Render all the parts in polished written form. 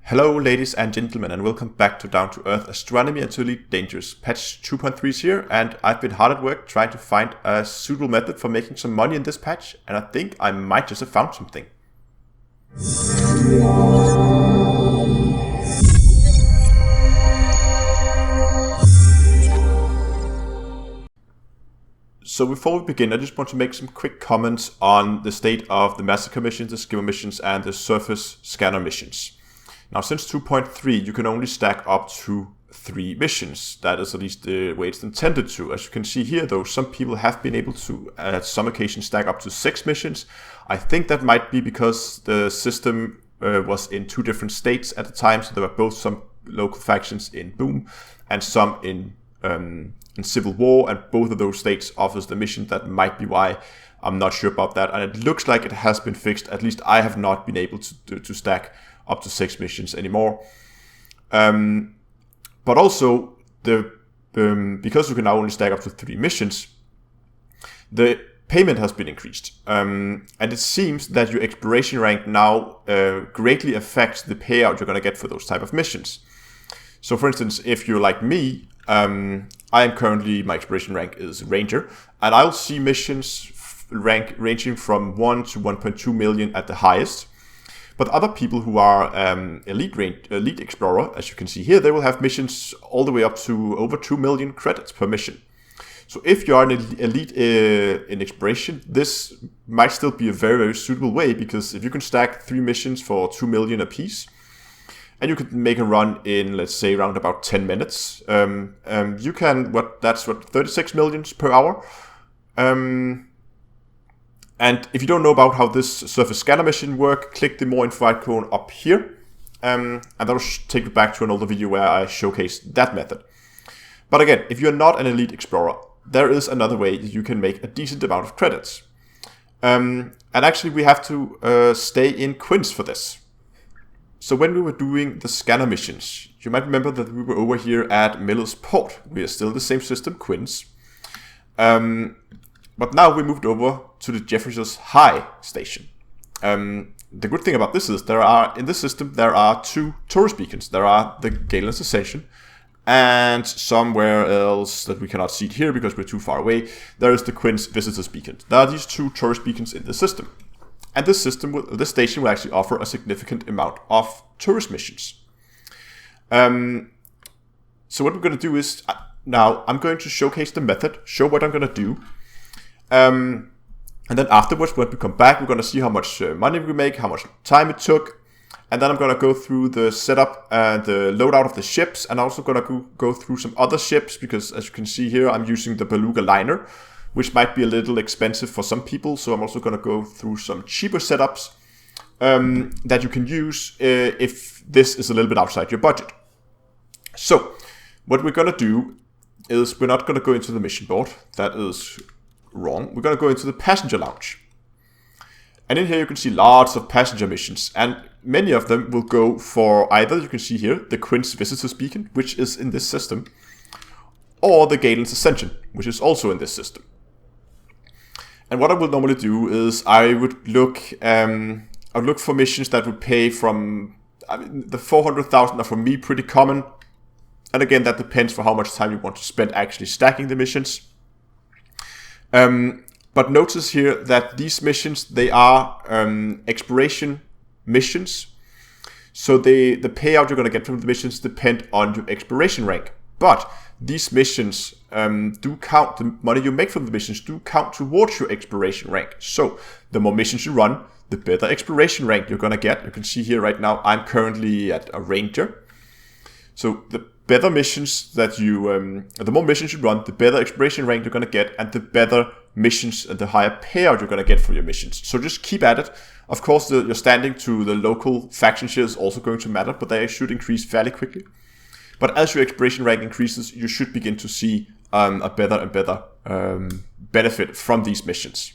Hello ladies and gentlemen, and welcome back to Down to Earth Astronomy and to Elite Dangerous. Patch 2.3 is here, and I've been hard at work trying to find a suitable method for making some money in this patch, and I think I might just have found something. So before we begin, I just want to make some quick comments on the state of the Massacre missions, the Skimmer missions, and the Surface Scanner missions. Now, since 2.3, you can only stack up to 3 missions. That is at least the way it's intended to. As you can see here, though, some people have been able to, at some occasions, stack up to 6 missions. I think that might be because the system was in 2 different states at the time, so there were both some local factions in Boom and some in Civil War, and both of those states offers the mission. That might be why. I'm not sure about that, and it looks like it has been fixed. At least I have not been able to stack up to 6 missions anymore. But also, because you can now only stack up to 3 missions, the payment has been increased. And it seems that your exploration rank now greatly affects the payout you're going to get for those type of missions. So for instance, if you're like me, I am currently, my exploration rank is Ranger, and I'll see missions rank ranging from 1 to 1.2 million at the highest. But other people who are elite explorer, as you can see here, they will have missions all the way up to over 2 million credits per mission. So if you are an elite in exploration, this might still be a very, very suitable way, because if you can stack 3 missions for 2 million apiece, and you could make a run in, let's say, around about 10 minutes, you can, that's 36 millions per hour. And if you don't know about how this Surface Scanner mission work, click the more info icon up here, and that will take you back to an older video where I showcased that method. But again, if you're not an elite explorer, there is another way that you can make a decent amount of credits. And actually we have to stay in Quince for this. So when we were doing the scanner missions, you might remember that we were over here at Miller's Port. We are still the same system, Quince. But now we moved over to the Jeffries High station. The good thing about this is in this system there are 2 tourist beacons. There are the Galen's Ascension, and somewhere else that we cannot see it here because we're too far away, there is the Quince Visitors Beacon. There are these 2 tourist beacons in the system. And this station will actually offer a significant amount of tourist missions. So what we're going to do is, now I'm going to showcase the method, show what I'm going to do. And then afterwards, when we come back, we're going to see how much money we make, how much time it took. And then I'm going to go through the setup and the loadout of the ships. And I'm also going to go through some other ships, because as you can see here, I'm using the Beluga liner, which might be a little expensive for some people. So I'm also going to go through some cheaper setups that you can use if this is a little bit outside your budget. So what we're going to do is, we're not going to go into the mission board. That is wrong. We're going to go into the passenger lounge. And in here you can see lots of passenger missions, and many of them will go for either, you can see here, the Quince Visitors Beacon, which is in this system, or the Galen's Ascension, which is also in this system. And what I would normally do is I would look for missions that would pay from, the 400,000 are for me pretty common. And again, that depends for how much time you want to spend actually stacking the missions. But notice here that these missions, they are exploration missions. So the payout you're going to get from the missions depend on your exploration rank. But these missions do count, the money you make from the missions do count towards your exploration rank. So the more missions you run, the better exploration rank you're going to get. You can see here right now, I'm currently at a Ranger. So the better missions that the more missions you run, the better exploration rank you're going to get, and the better missions and the higher payout you're going to get for your missions. So just keep at it. Of course, your standing to the local faction share is also going to matter, but they should increase fairly quickly. But as your exploration rank increases, you should begin to see a better and better benefit from these missions.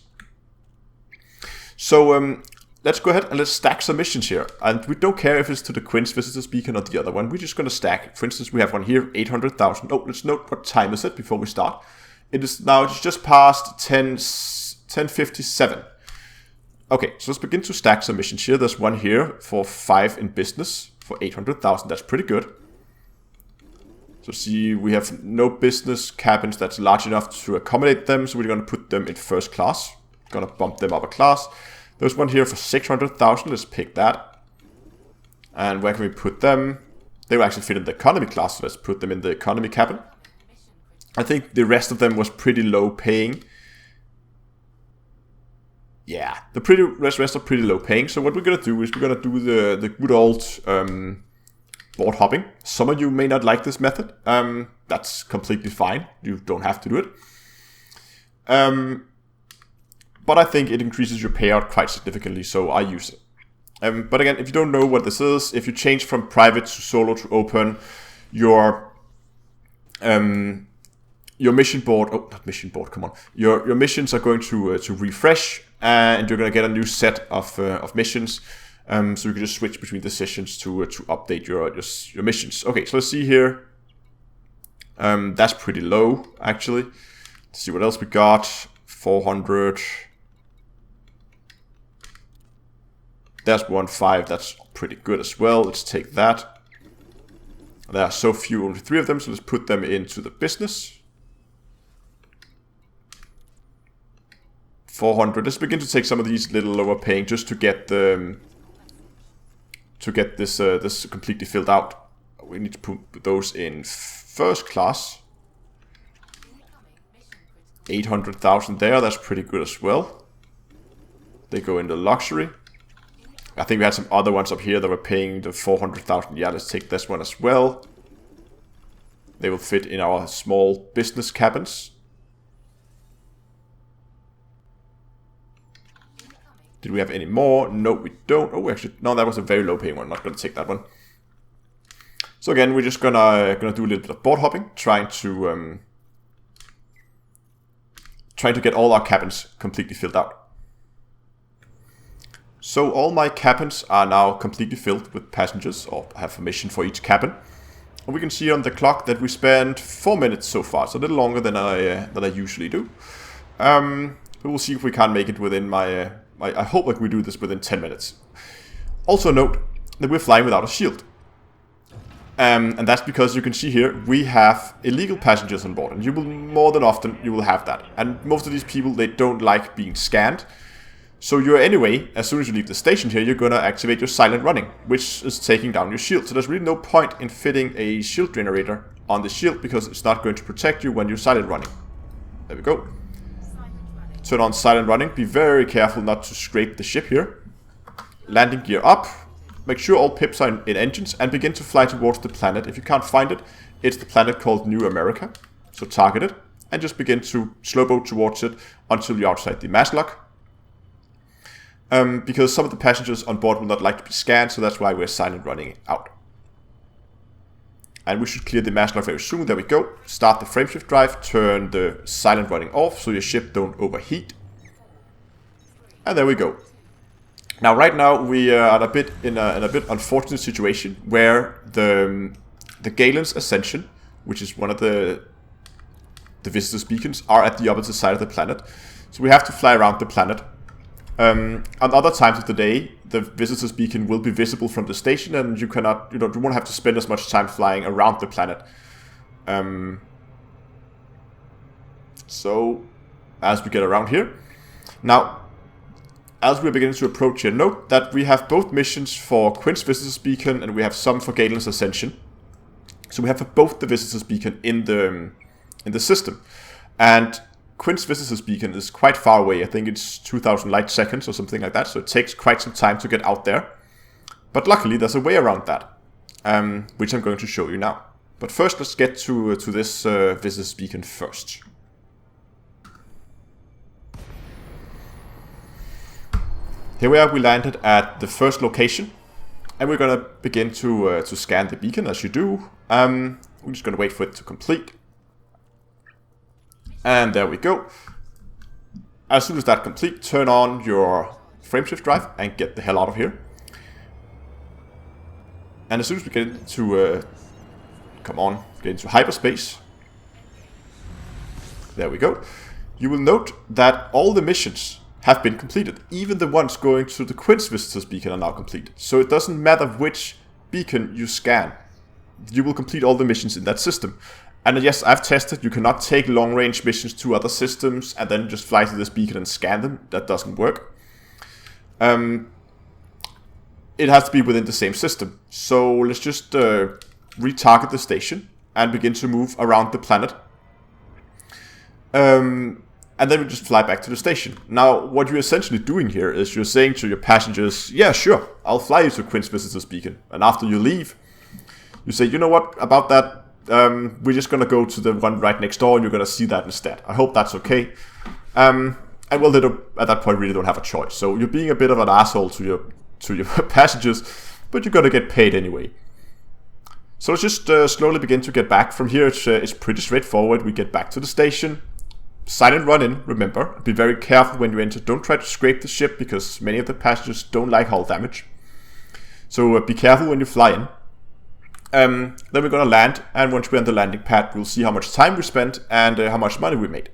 So let's go ahead and let's stack some missions here. And we don't care if it's to the Quince Visitors Beacon or the other one. We're just going to stack. For instance, we have one here, 800,000. Oh, let's note what time is it before we start. It's just past 10:57. Okay, so let's begin to stack some missions here. There's one here for 5 in business for 800,000. That's pretty good. So see, we have no business cabins that's large enough to accommodate them, so we're going to put them in first class. Going to bump them up a class. There's one here for 600,000. Let's pick that. And where can we put them? They will actually fit in the economy class, so let's put them in the economy cabin. I think the rest of them was pretty low paying. Yeah, the rest are pretty low paying. So what we're going to do is we're going to do the good old board hopping. Some of you may not like this method. That's completely fine. You don't have to do it. But I think it increases your payout quite significantly, so I use it. But again, if you don't know what this is, if you change from private to solo to open, your mission board, your missions are going to refresh, and you're going to get a new set of missions. So you can just switch between the sessions to update your missions. Okay, so let's see here. That's pretty low, actually. Let's see what else we got. 400. There's 1.5. That's pretty good as well. Let's take that. There are so few, only 3 of them, so let's put them into the business. 400. Let's begin to take some of these little lower paying just to get the this completely filled out. We need to put those in first class. 800,000 there. That's pretty good as well. They go into luxury. I think we had some other ones up here that were paying the 400,000. Yeah, let's take this one as well. They will fit in our small business cabins. Did we have any more? No, we don't. Oh, actually, no, that was a very low paying one. Not going to take that one. So again, we're just gonna do a little bit of board hopping, trying to get all our cabins completely filled out. So all my cabins are now completely filled with passengers, or have a mission for each cabin. And we can see on the clock that we spent 4 minutes so far. It's a little longer than I usually do. We'll see if we can't make it within my. I hope that we do this within 10 minutes. Also note that we're flying without a shield. And that's because you can see here, we have illegal passengers on board. And you will, more than often, you will have that. And most of these people, they don't like being scanned. So you're anyway, as soon as you leave the station here, you're going to activate your silent running, which is taking down your shield. So there's really no point in fitting a shield generator on the shield, because it's not going to protect you when you're silent running. There we go. Turn on silent running. Be very careful not to scrape the ship here. Landing gear up. Make sure all pips are in engines and begin to fly towards the planet. If you can't find it, it's the planet called New America. So target it and just begin to slow boat towards it until you're outside the mass lock. Because some of the passengers on board will not like to be scanned, so that's why we're silent running out. And we should clear the mass lock very soon. There we go. Start the frameshift drive. Turn the silent running off so your ship don't overheat. And there we go. Now, right now we are in a bit unfortunate situation where the Galen's Ascension, which is one of the visitors' beacons, are at the opposite side of the planet. So we have to fly around the planet. On other times of the day, the visitor's beacon will be visible from the station, and you won't have to spend as much time flying around the planet. So, as we get around here, now, as we're beginning to approach here, note that we have both missions for Quince visitor's beacon, and we have some for Galen's Ascension. So we have for both the visitor's beacon in the system, and Quince visitor's beacon is quite far away. I think it's 2,000 light seconds or something like that, so it takes quite some time to get out there. But luckily, there's a way around that, which I'm going to show you now. But first, let's get to this visitor's beacon first. Here we are. We landed at the first location, and we're going to begin to scan the beacon as you do. We're just going to wait for it to complete. And there we go. As soon as that complete, turn on your frameshift drive and get the hell out of here. And as soon as we get into get into hyperspace. There we go. You will note that all the missions have been completed. Even the ones going to the Quince visitor's beacon are now completed. So it doesn't matter which beacon you scan, you will complete all the missions in that system. And yes, I've tested, you cannot take long-range missions to other systems and then just fly to this beacon and scan them. That doesn't work. It has to be within the same system. So let's just retarget the station and begin to move around the planet. And then we just fly back to the station. Now, what you're essentially doing here is you're saying to your passengers, yeah, sure, I'll fly you to Quince Visitors Beacon. And after you leave, you say, you know what, about that, we're just going to go to the one right next door and you're going to see that instead. I hope that's okay. And well, they don't, at that point, really don't have a choice. So you're being a bit of an asshole to your passengers, but you're going to get paid anyway. So let's just slowly begin to get back. From here, it's pretty straightforward. We get back to the station. Silent run in, remember. Be very careful when you enter. Don't try to scrape the ship because many of the passengers don't like hull damage. So be careful when you fly in. Then we're going to land, and once we're on the landing pad, we'll see how much time we spent and how much money we made.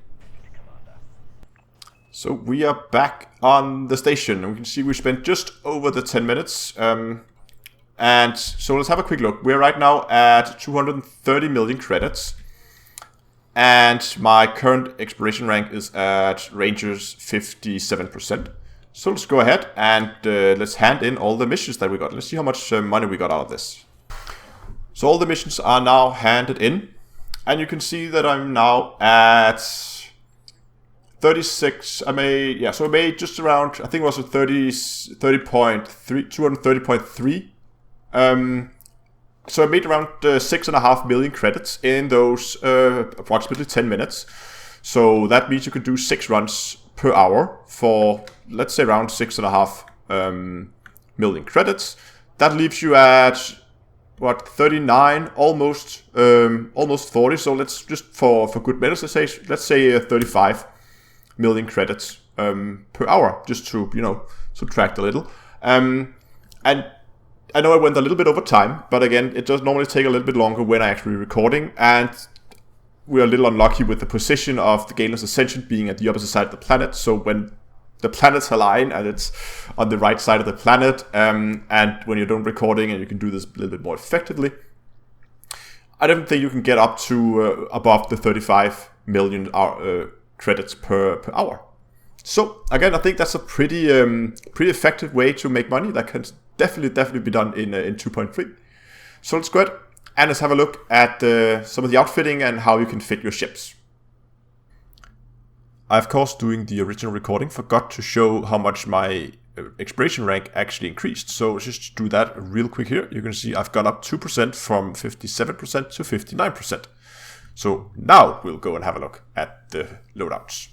So we are back on the station, and we can see we spent just over the 10 minutes. And so let's have a quick look. We're right now at 230 million credits. And my current exploration rank is at Rangers 57%. So let's go ahead and let's hand in all the missions that we got. Let's see how much money we got out of this. So all the missions are now handed in. And you can see that I'm now at 36. I made just around, I think it was a 230.3. So I made around 6.5 million credits in those approximately 10 minutes. So that means you could do 6 runs per hour for, let's say, around 6.5 million credits. That leaves you at, 39, almost 40. So let's just, for good measure, let's say 35 million credits per hour, just to, subtract a little. And I know I went a little bit over time, but again, it does normally take a little bit longer when I'm actually recording, and we're a little unlucky with the position of the Galen's Ascension being at the opposite side of the planet. So when the planets align and it's on the right side of the planet, and when you're done recording and you can do this a little bit more effectively, I don't think you can get up to above the 35 million credits per hour. So again, I think that's a pretty effective way to make money. That can definitely be done in 2.3. So let's go ahead and let's have a look at some of the outfitting and how you can fit your ships. I, of course, doing the original recording, forgot to show how much my exploration rank actually increased. So just do that real quick here. You can see I've gone up 2% from 57% to 59%. So now we'll go and have a look at the loadouts.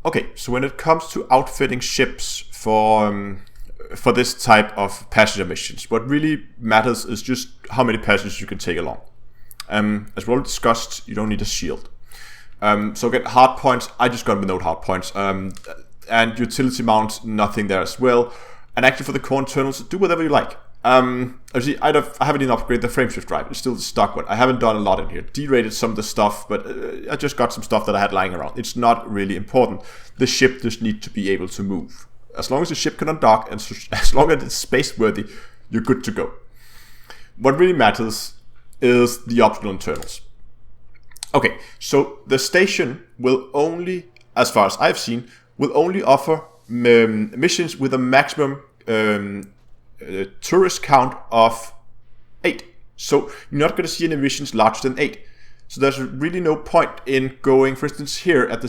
Okay, so when it comes to outfitting ships for this type of passenger missions, what really matters is just how many passengers you can take along. As we already discussed, you don't need a shield. So again, hard points, I just got without hard points. And utility mount, nothing there as well. And actually for the core internals, do whatever you like. Actually, I haven't even upgraded the frameshift drive. It's still stuck, but I haven't done a lot in here. Derated some of the stuff, but I just got some stuff that I had lying around. It's not really important. The ship just needs to be able to move. As long as the ship can undock and as long as it's space worthy, you're good to go. What really matters is the optional internals. Okay, so the station will only, as far as I've seen, will only offer missions with a maximum tourist count of 8. So you're not going to see any missions larger than 8. So there's really no point in going, for instance, here at the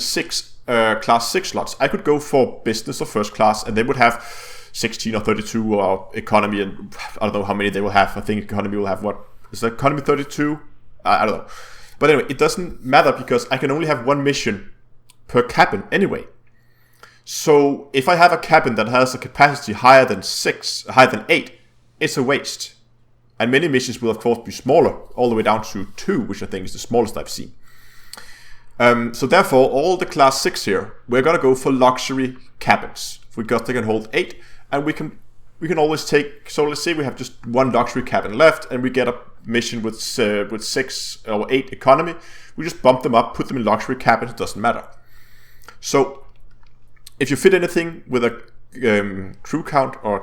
class 6 slots. I could go for business or first class, and they would have 16 or 32 or economy, and I don't know how many they will have. I think economy will have what? Is that economy 32? I don't know. But anyway, it doesn't matter because I can only have one mission per cabin anyway. So if I have a cabin that has a capacity higher than 8, it's a waste. And many missions will of course be smaller, all the way down to 2, which I think is the smallest I've seen. So therefore, all the class 6 here, we're gonna go for luxury cabins because they can hold 8, and we can always take. So let's say we have just one luxury cabin left, and we get a mission with 6 or 8 economy. We just bump them up, put them in luxury cabins. It doesn't matter. So if you fit anything with a crew count or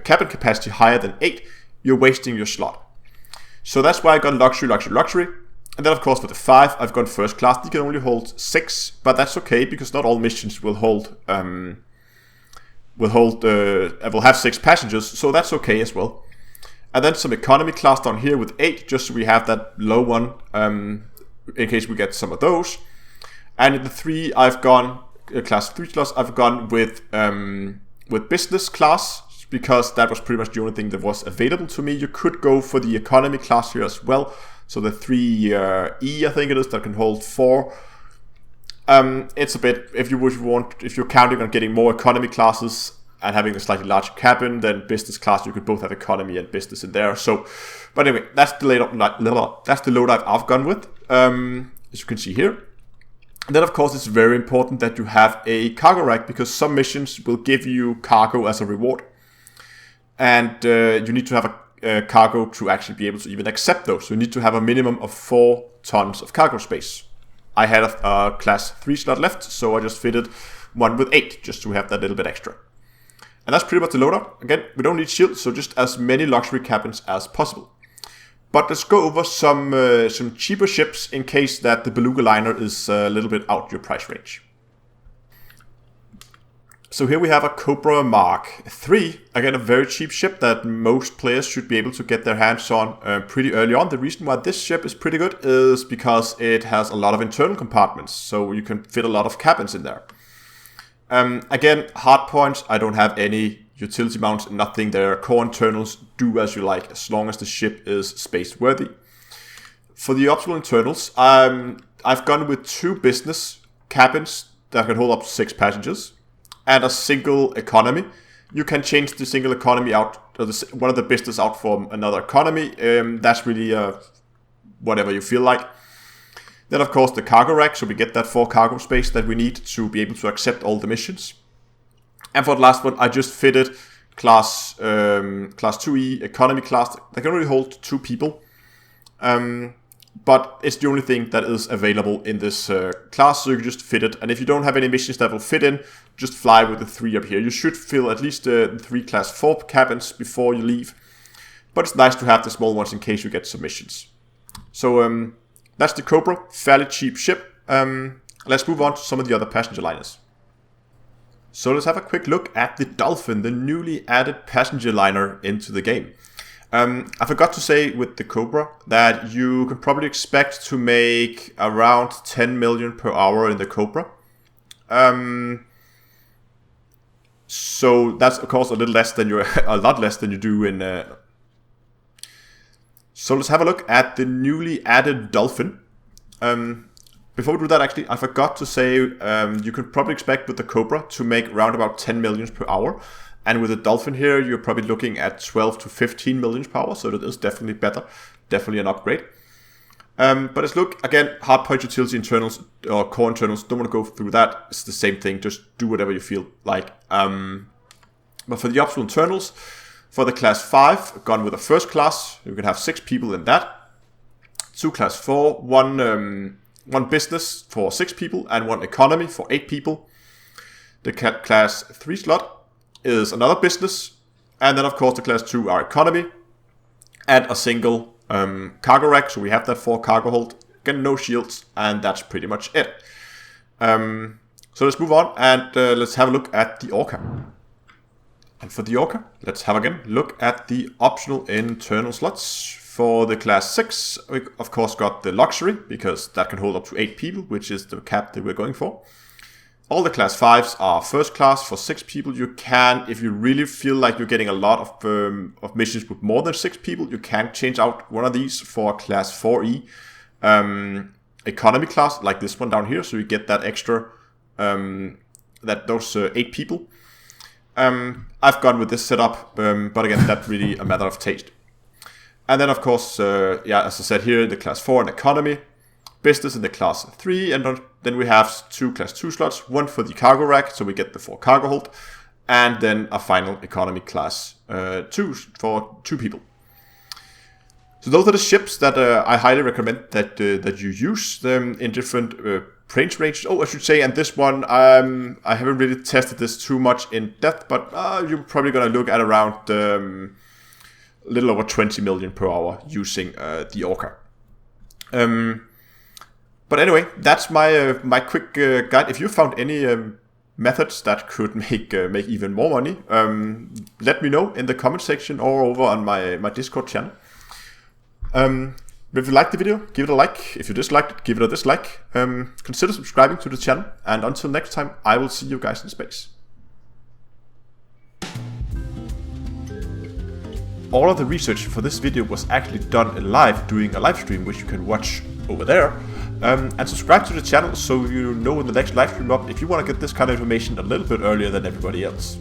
cabin capacity higher than 8, you're wasting your slot. So that's why I got luxury. And then of course for the 5, I've gone first class. They can only hold 6, but that's okay because not all missions will have 6 passengers, so that's okay as well. And then some economy class down here with 8, just so we have that low one in case we get some of those. And in the 3, I've gone class 3 slots. I've gone with business class because that was pretty much the only thing that was available to me. You could go for the economy class here as well. So the 3E, I think it is, that can hold 4. It's a bit, if you're counting on getting more economy classes and having a slightly larger cabin than business class, you could both have economy and business in there. So, but anyway, that's the load I've gone with, as you can see here. And then of course it's very important that you have a cargo rack because some missions will give you cargo as a reward. And you need to have a cargo to actually be able to even accept those. So you need to have a minimum of 4 tons of cargo space. I had a class 3 slot left, so I just fitted one with 8 just to have that little bit extra. And that's pretty much the loadout. Again, we don't need shields, so just as many luxury cabins as possible. But let's go over some cheaper ships in case that the beluga liner is a little bit out your price range. So here we have a Cobra Mark 3, again a very cheap ship that most players should be able to get their hands on pretty early on. The reason why this ship is pretty good is because it has a lot of internal compartments, so you can fit a lot of cabins in there. Again, hard points, I don't have any utility mounts, nothing there. Core internals, do as you like, as long as the ship is space worthy. For the optional internals, I've gone with 2 business cabins that can hold up to 6 passengers. And a single economy. You can change the single economy out, or one of the business out for another economy. That's really whatever you feel like. Then of course the cargo rack, so we get that 4 cargo space that we need to be able to accept all the missions. And for the last one, I just fitted class 2E economy class. They can only hold 2 people. But it's the only thing that is available in this class, so you can just fit it. And if you don't have any missions that will fit in, just fly with the 3 up here. You should fill at least the 3 class 4 cabins before you leave. But it's nice to have the small ones in case you get some missions. So that's the Cobra, fairly cheap ship. Let's move on to some of the other passenger liners. So let's have a quick look at the Dolphin, the newly added passenger liner into the game. I forgot to say with the Cobra that you can probably expect to make around 10 million per hour in the Cobra. So that's of course a lot less than you do in. So let's have a look at the newly added Dolphin. Before we do that, actually, I forgot to say you could probably expect with the Cobra to make around about 10 million per hour. And with the Dolphin here, you're probably looking at 12 to 15 million per hour, so that is definitely better, definitely an upgrade. But let's look, again, hardpoint utility internals, or core internals, don't want to go through that, it's the same thing, just do whatever you feel like. But for the optional internals, for the class 5, gone with a first class, you can have 6 people in that. 2 class 4, one business for 6 people, and 1 economy for 8 people. The class 3 slot is another business, and then of course the class 2 are economy, and a single cargo rack, so we have that 4 cargo hold, again no shields, and that's pretty much it. So let's move on, and let's have a look at the Orca. And for the Orca, let's have again look at the optional internal slots. For the class 6, we of course got the luxury, because that can hold up to 8 people, which is the cap that we're going for. All the class 5s are first class for 6 people. You can, if you really feel like you're getting a lot of missions with more than 6 people, you can change out one of these for class 4E economy class, like this one down here, so you get that extra, those 8 people. I've gone with this setup, but again, that's really a matter of taste. And then of course, as I said here, the class 4 and economy. Business in the class 3, and then we have 2 class 2 slots, 1 for the cargo rack, so we get the 4 cargo hold, and then a final economy class 2 for 2 people. So those are the ships that I highly recommend that you use them in different range. I should say, and this one, I haven't really tested this too much in depth, but you're probably going to look at around a little over 20 million per hour using the Orca. But anyway, that's my quick guide. If you found any methods that could make even more money, let me know in the comment section or over on my Discord channel. If you liked the video, give it a like. If you disliked it, give it a dislike. Consider subscribing to the channel, and until next time, I will see you guys in space. All of the research for this video was actually done live during a live stream, which you can watch over there. And subscribe to the channel so you know when the next live stream up if you want to get this kind of information a little bit earlier than everybody else.